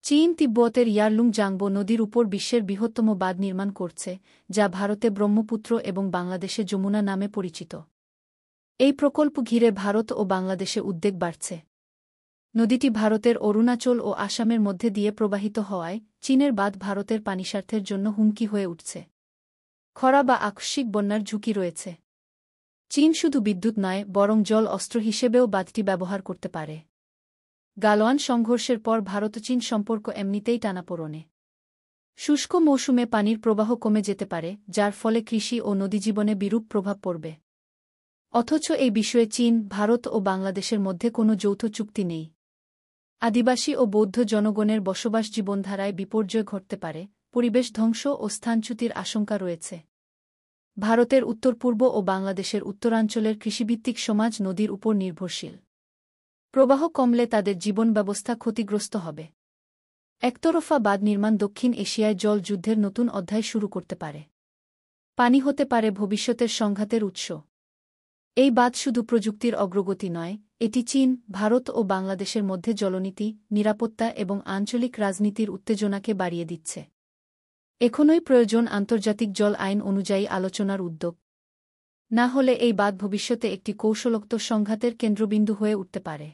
চীন তিব্বতের ইয়ারলুং জাংবো নদীর উপর বিশ্বের বৃহত্তম বাঁধ নির্মাণ করছে, যা ভারতে ব্রহ্মপুত্র এবং বাংলাদেশে যমুনা নামে পরিচিত। এই প্রকল্প ঘিরে ভারত ও বাংলাদেশে উদ্বেগ বাড়ছে। নদীটি ভারতের অরুণাচল ও আসামের মধ্যে দিয়ে প্রবাহিত হওয়ায় চীনের বাঁধ ভারতের পানিস্বার্থের জন্য হুমকি হয়ে উঠছে। খরা বা আকস্মিক বন্যার ঝুঁকি রয়েছে। চীন শুধু বিদ্যুৎ নয়, বরং জল অস্ত্র হিসেবেও বাঁধটি ব্যবহার করতে পারে। গালওয়ান সংঘর্ষের পর ভারত চীন সম্পর্ক এমনিতেই টানাপোড়েনে। শুষ্ক মৌসুমে পানির প্রবাহ কমে যেতে পারে, যার ফলে কৃষি ও নদীজীবনে বিরূপ প্রভাব পড়বে। অথচ এই বিষয়ে চীন, ভারত ও বাংলাদেশের মধ্যে কোনো যৌথ চুক্তি নেই। আদিবাসী ও বৌদ্ধ জনগণের বসবাস জীবনধারায় বিপর্যয় ঘটতে পারে, পরিবেশ ধ্বংস ও স্থানচ্যুতির আশঙ্কা রয়েছে। ভারতের উত্তর-পূর্ব ও বাংলাদেশের উত্তরাঞ্চলের কৃষিভিত্তিক সমাজ নদীর উপর নির্ভরশীল। প্রবাহ কমলে তাদের জীবন ব্যবস্থা ক্ষতিগ্রস্ত হবে। একতরফা বাঁধ নির্মাণ দক্ষিণ এশিয়ায় জল যুদ্ধের নতুন অধ্যায় শুরু করতে পারে। পানি হতে পারে ভবিষ্যতের সংঘাতের উৎস। এই বাঁধ শুধু প্রযুক্তির অগ্রগতি নয়, এটি চীন, ভারত ও বাংলাদেশের মধ্যে জলনীতি, নিরাপত্তা এবং আঞ্চলিক রাজনীতির উত্তেজনাকে বাড়িয়ে দিচ্ছে। এখনই প্রয়োজন আন্তর্জাতিক জল আইন অনুযায়ী আলোচনার উদ্যোগ। না হলে এই বাঁধ ভবিষ্যতে একটি কৌশলগত সংঘাতের কেন্দ্রবিন্দু হয়ে উঠতে পারে।